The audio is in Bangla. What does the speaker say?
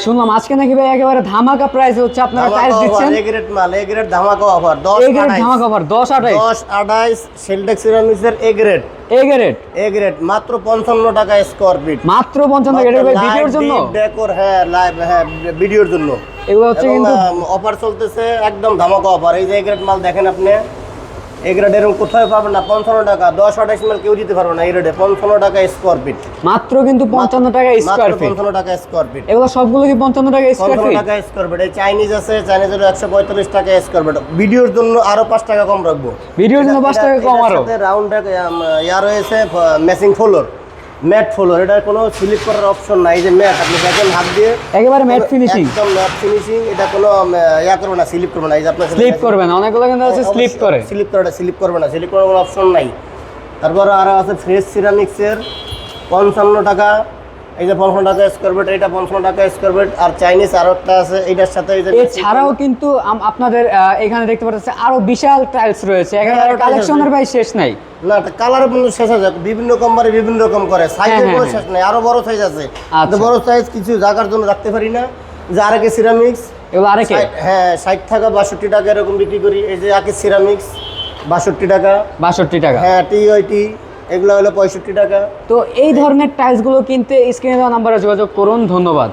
শুনলাম আজকে নাকি ভাই একেবারে ধামাকা প্রাইসে হচ্ছে আপনারা টাইলস দিচ্ছেন। এ গ্রেড মাল, এ গ্রেড ধামাকা অফার 10 এ গ্রেড ধামাকা অফার 10 28 সেলটেক্স সিরামিক্সের এ গ্রেড মাত্র 55 টাকা স্কয়ার ফিট। মাত্র 55 টাকা। এটা ভাই ভিডিওর জন্য ডেকোর, হ্যাঁ লাইভ, হ্যাঁ ভিডিওর জন্য এগুলো হচ্ছে কিন্তু অফার চলতেছে, একদম ধামাকা অফার। এই যে এ গ্রেড মাল দেখেন আপনি, এ গ্রেড এরকম কোথায় পাবেন না। 55 টাকা 10 28 মাল কেউ দিতে পারবে না। এই রেটে 55 টাকা স্কয়ার ফিট মাত্র, কিন্তু 55 টাকা স্কয়ার ফিট। 55 টাকা স্কয়ার ফিট। এগুলো সবগুলো কি 55 টাকা স্কয়ার ফিট? 55 টাকা স্কয়ার ফিট। এই চাইনিজ আছে, চাইনিজের 145 টাকা স্কয়ার ফিট। ভিডিওর জন্য আরো 5 টাকা কম রাখবো। ভিডিওর জন্য 5 টাকা কম আরো। সাথে রাউন্ড ইয়ার রয়েছে ম্যাচিং ফ্লোর, ম্যাট ফ্লোর। এটা কোনো স্লিপ করার অপশন নাই। যে ম্যাট আপনি দেখেন হাত দিয়ে একেবারে ম্যাট ফিনিশিং, একদম ম্যাট ফিনিশিং। এটা কোনো ইয়া করবে না, স্লিপ করবে না। এই যে আপনি স্লিপ করবে না, অনেকগুলো কিন্তু আছে স্লিপ করে। স্লিপ করে, স্লিপ করবে না, স্লিপ করার কোনো অপশন নাই। তারপর আরো আছে ফ্রেশ সিরামিক্সের 55 টাকা। এই যে 55 টাকা স্কয়ার ফিট, এটা 55 টাকা স্কয়ার ফিট। আর চাইনিজ আরো একটা আছে, এইটার সাথে এই যে এছাড়াও কিন্তু আপনাদের এখানে দেখতে পাচ্ছেন আরো বিশাল টাইলস রয়েছে। এখানে আরো কালেকশনের ভাই শেষ নাই। না, কালারের কোনো শেষ আছে, বিভিন্ন কোম্পানি বিভিন্ন রকম করে, সাইজের কোনো শেষ নাই। আরো বড় সাইজ আছে, তো বড় সাইজ কিছু জায়গার জন্য রাখতে পারি না। যে আরেকে সিরামিক্স, এগুলো আরেকে হ্যাঁ 60 টাকা 62 টাকা এরকম বিক্রি করি। এই যে আকে সিরামিক্স 62 টাকা, 62 টাকা। হ্যাঁ টিওআইটি এগুলো হলো 65 টাকা। তো এই ধরনের টাইলস গুলো কিনতে স্ক্রিনে দেওয়া নাম্বারে যোগাযোগ করুন। ধন্যবাদ।